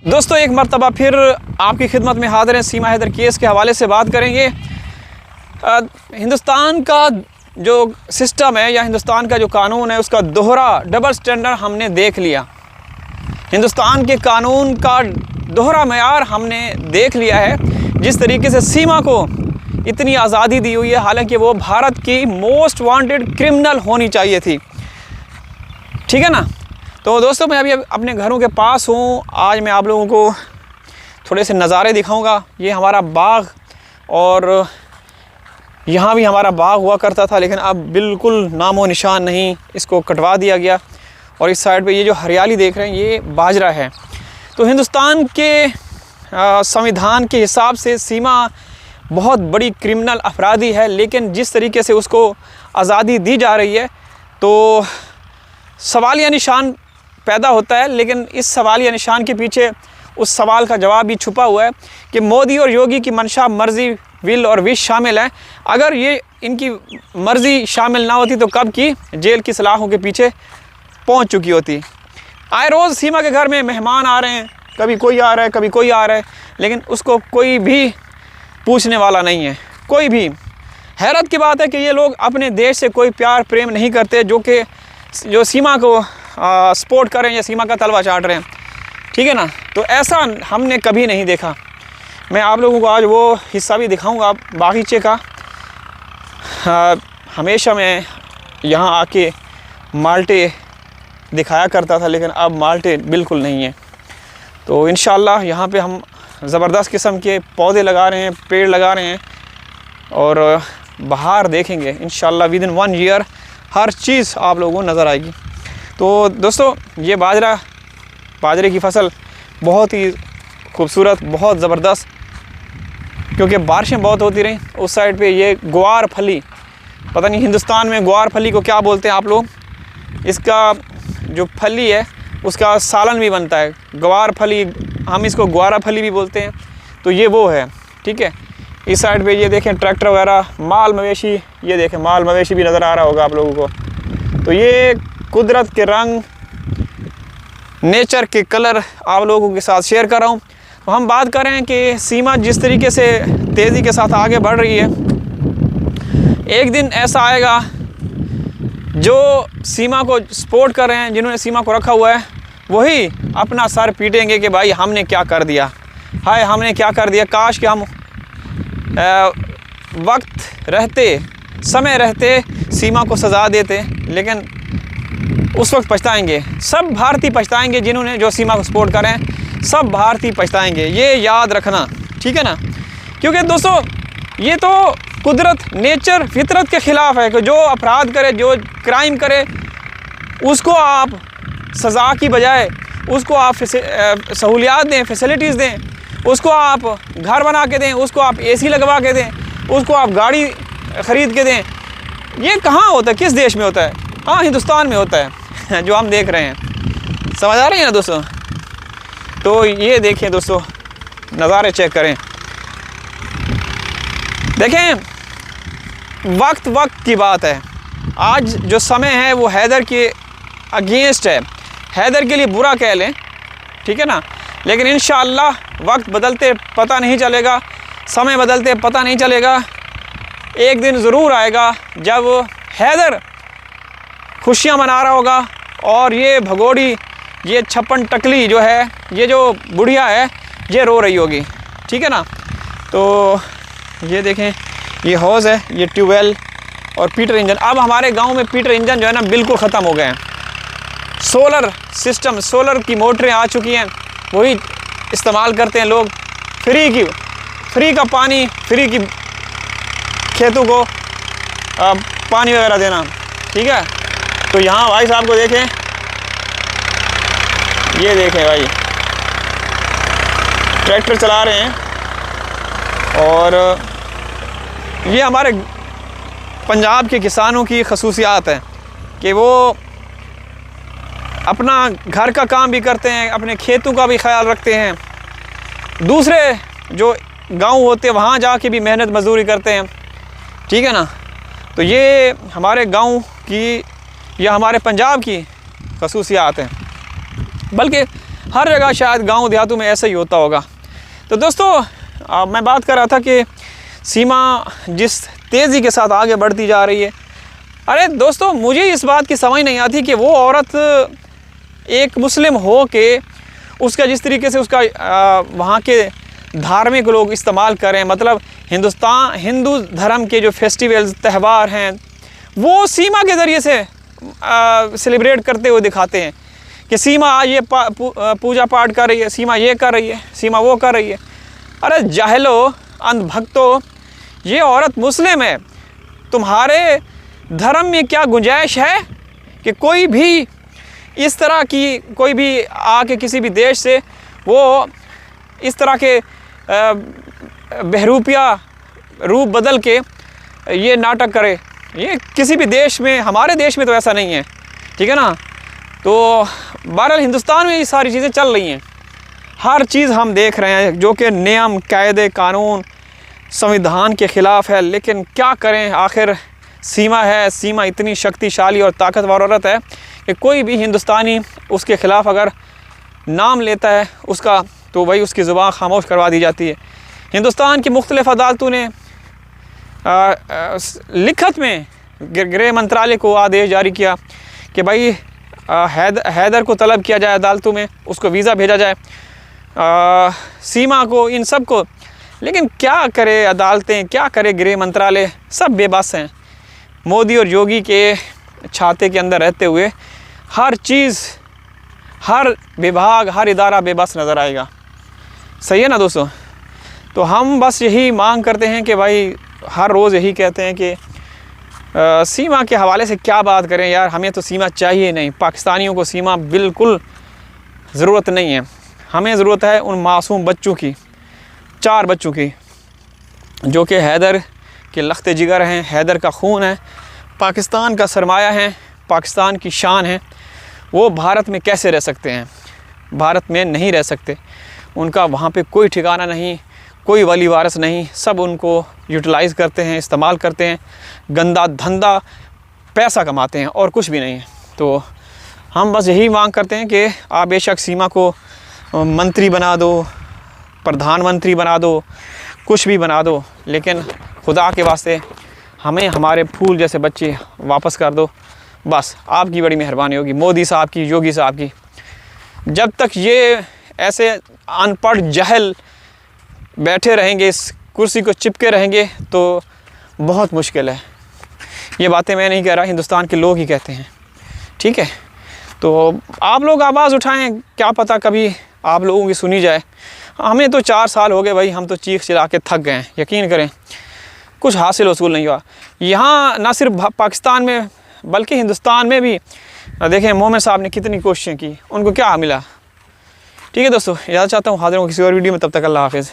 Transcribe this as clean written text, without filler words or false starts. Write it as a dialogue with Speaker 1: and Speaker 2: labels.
Speaker 1: दोस्तों एक मरतबा फिर आपकी खिदमत में हाज़िर हैं। सीमा हैदर केस के हवाले से बात करेंगे। हिंदुस्तान का जो सिस्टम है या हिंदुस्तान का जो कानून है उसका दोहरा डबल स्टैंडर्ड हमने देख लिया। हिंदुस्तान के कानून का दोहरा मयार हमने देख लिया है। जिस तरीके से सीमा को इतनी आज़ादी दी हुई है, हालांकि वो भारत की मोस्ट वांटेड क्रिमिनल होनी चाहिए थी। ठीक है ना। तो दोस्तों मैं अभी अपने घरों के पास हूँ। आज मैं आप लोगों को थोड़े से नज़ारे दिखाऊंगा। ये हमारा बाग, और यहाँ भी हमारा बाग हुआ करता था, लेकिन अब बिल्कुल नामो निशान नहीं, इसको कटवा दिया गया। और इस साइड पे ये जो हरियाली देख रहे हैं ये बाजरा है। तो हिंदुस्तान के संविधान के हिसाब से सीमा बहुत बड़ी क्रिमिनल अपराधी है, लेकिन जिस तरीके से उसको आज़ादी दी जा रही है तो सवालिया निशान पैदा होता है। लेकिन इस सवालिया निशान के पीछे उस सवाल का जवाब भी छुपा हुआ है कि मोदी और योगी की मंशा, मर्ज़ी, विल और विश शामिल है। अगर ये इनकी मर्ज़ी शामिल ना होती तो कब की जेल की सलाखों के पीछे पहुंच चुकी होती। आए रोज़ सीमा के घर में मेहमान आ रहे हैं, कभी कोई आ रहा है, कभी कोई आ रहा है, लेकिन उसको कोई भी पूछने वाला नहीं है, कोई भी। हैरत की बात है कि ये लोग अपने देश से कोई प्यार प्रेम नहीं करते, जो सीमा को सपोर्ट कर रहे हैं या सीमा का तलवा चाट रहे हैं। ठीक है ना। तो ऐसा हमने कभी नहीं देखा। मैं आप लोगों को आज वो हिस्सा भी दिखाऊंगा बागीचे का। हमेशा मैं यहाँ आके माल्टे दिखाया करता था, लेकिन अब माल्टे बिल्कुल नहीं है। तो इंशाल्लाह यहाँ पे हम ज़बरदस्त किस्म के पौधे लगा रहे हैं, पेड़ लगा रहे हैं, और बाहर देखेंगे इंशाल्लाह विदिन 1 ईयर हर चीज़ आप लोगों को नज़र आएगी। तो दोस्तों ये बाजरे की फसल बहुत ही खूबसूरत, बहुत ज़बरदस्त, क्योंकि बारिशें बहुत होती रहीं। उस साइड पे ये ग्वार फली, पता नहीं हिंदुस्तान में ग्वार फली को क्या बोलते हैं आप लोग। इसका जो फली है उसका सालन भी बनता है, ग्वार फली, हम इसको ग्वारा फली भी बोलते हैं। तो ये वो है। ठीक है। इस साइड पे ये देखें ट्रैक्टर वगैरह, माल मवेशी, ये देखें माल मवेशी भी नज़र आ रहा होगा आप लोगों को। तो ये कुदरत के रंग, नेचर के कलर आप लोगों के साथ शेयर कर रहा हूँ। तो हम बात कर रहे हैं कि सीमा जिस तरीके से तेज़ी के साथ आगे बढ़ रही है, एक दिन ऐसा आएगा जो सीमा को सपोर्ट कर रहे हैं, जिन्होंने सीमा को रखा हुआ है, वही अपना सर पीटेंगे कि भाई हमने क्या कर दिया, हाय हमने क्या कर दिया। काश कि हम वक्त रहते, समय रहते सीमा को सज़ा देते, लेकिन उस वक्त पछताएंगे। सब भारतीय पछताएंगे, जिन्होंने जो सीमा को सपोर्ट कर रहे हैं, सब भारतीय पछताएंगे, ये याद रखना। ठीक है ना। क्योंकि दोस्तों ये तो कुदरत, नेचर, फितरत के ख़िलाफ़ है कि जो अपराध करे, जो क्राइम करे, उसको आप सज़ा की बजाय उसको आप सहूलियात दें, फैसिलिटीज़ दें, उसको आप घर बना के दें, उसको आप एसी लगवा के दें, उसको आप गाड़ी ख़रीद के दें। ये कहाँ होता है, किस देश में होता है? हाँ, हिंदुस्तान में होता है जो हम देख रहे हैं। समझ आ रही है ना दोस्तों। तो ये देखें दोस्तों, नज़ारे चेक करें, देखें, वक्त की बात है। आज जो समय है वो हैदर के अगेंस्ट है, हैदर के लिए बुरा कह लें। ठीक है ना। लेकिन इंशाअल्लाह वक्त बदलते पता नहीं चलेगा, समय बदलते पता नहीं चलेगा। एक दिन ज़रूर आएगा जब हैदर खुशियाँ मना रहा होगा और ये भगोड़ी, ये छप्पन टकली जो है, ये जो बुढ़िया है, ये रो रही होगी। ठीक है ना। तो ये देखें, ये हौज़ है, ये ट्यूबवेल और पीटर इंजन। अब हमारे गांव में पीटर इंजन जो है ना बिल्कुल ख़त्म हो गए हैं। सोलर सिस्टम, सोलर की मोटरें आ चुकी हैं, वही इस्तेमाल करते हैं लोग। फ्री का पानी, फ्री की खेतों को पानी वगैरह देना। ठीक है। तो यहाँ भाई साहब को देखें, ये देखें भाई ट्रैक्टर चला रहे हैं, और ये हमारे पंजाब के किसानों की खसूसियात है कि वो अपना घर का काम भी करते हैं, अपने खेतों का भी ख्याल रखते हैं, दूसरे जो गांव होते हैं वहाँ जाके भी मेहनत मजदूरी करते हैं। ठीक है ना। तो ये हमारे गांव की या हमारे पंजाब की खसूसियात हैं। बल्कि हर जगह शायद गांव देहातों में ऐसा ही होता होगा। तो दोस्तों मैं बात कर रहा था कि सीमा जिस तेज़ी के साथ आगे बढ़ती जा रही है, अरे दोस्तों मुझे इस बात की समझ नहीं आती कि वो औरत एक मुस्लिम हो के उसका जिस तरीके से उसका वहाँ के धार्मिक लोग इस्तेमाल करें, मतलब हिंदू धर्म के जो फेस्टिवल्स त्यौहार हैं वो सीमा के ज़रिए से सेलिब्रेट करते हुए दिखाते हैं कि सीमा आज ये पूजा पाठ कर रही है, सीमा ये कर रही है, सीमा वो कर रही है। अरे जाहिलो, अंधभक्तों, ये औरत मुस्लिम है, तुम्हारे धर्म में क्या गुंजाइश है कि कोई भी इस तरह की कोई भी आके किसी भी देश से वो इस तरह के बहरूपिया रूप बदल के ये नाटक करे? ये किसी भी देश में, हमारे देश में तो ऐसा नहीं है, ठीक है ना। तो बहरहाल हिंदुस्तान में ये सारी चीज़ें चल रही हैं, हर चीज़ हम देख रहे हैं जो कि नियम कायदे कानून संविधान के ख़िलाफ़ है। लेकिन क्या करें, आखिर सीमा है, सीमा इतनी शक्तिशाली और ताकतवर औरत है कि कोई भी हिंदुस्तानी उसके ख़िलाफ़ अगर नाम लेता है उसका, तो वही उसकी ज़ुबान खामोश करवा दी जाती है। हिंदुस्तान की मुख्तलिफ़ अदालतों ने लिखत में गृह मंत्रालय को आदेश जारी किया कि भाई हैदर को तलब किया जाए अदालतों में, उसको वीज़ा भेजा जाए, सीमा को, इन सब को। लेकिन क्या करे अदालतें, क्या करे गृह मंत्रालय, सब बेबस हैं। मोदी और योगी के छाते के अंदर रहते हुए हर चीज़, हर विभाग, हर इदारा बेबस नज़र आएगा। सही है ना दोस्तों। तो हम बस यही मांग करते हैं कि भाई हर रोज़ यही कहते हैं कि सीमा के हवाले से क्या बात करें यार, हमें तो सीमा चाहिए नहीं, पाकिस्तानियों को सीमा बिल्कुल ज़रूरत नहीं है। हमें ज़रूरत है उन मासूम बच्चों की, 4 बच्चों की, जो कि हैदर के लख्ते जिगर हैं, हैदर का खून है, पाकिस्तान का सरमाया है, पाकिस्तान की शान है। वो भारत में कैसे रह सकते हैं? भारत में नहीं रह सकते। उनका वहाँ पे कोई ठिकाना नहीं, कोई वली वारिस नहीं, सब उनको यूटिलाइज़ करते हैं, इस्तेमाल करते हैं, गंदा धंधा पैसा कमाते हैं और कुछ भी नहीं है। तो हम बस यही मांग करते हैं कि आप बेशक सीमा को मंत्री बना दो, प्रधानमंत्री बना दो, कुछ भी बना दो, लेकिन खुदा के वास्ते हमें हमारे फूल जैसे बच्चे वापस कर दो। बस आपकी बड़ी मेहरबानी होगी, मोदी साहब की, योगी साहब की। जब तक ये ऐसे अनपढ़ जहल बैठे रहेंगे, इस कुर्सी को चिपके रहेंगे, तो बहुत मुश्किल है। ये बातें मैं नहीं कह रहा, हिंदुस्तान के लोग ही कहते हैं, ठीक है। तो आप लोग आवाज़ उठाएं, क्या पता कभी आप लोगों की सुनी जाए। हमें तो 4 साल हो गए भाई, हम तो चीख चिल्ला के थक गए हैं, यकीन करें कुछ हासिल वसूल नहीं हुआ। यहाँ ना सिर्फ पाकिस्तान में बल्कि हिंदुस्तान में भी देखें मोमिन साहब ने कितनी कोशिशें की, उनको क्या मिला। ठीक है दोस्तों, इजाज़त चाहता हूँ, हाज़िर हूँ किसी और वीडियो में, तब तक अल्लाह हाफ़िज़।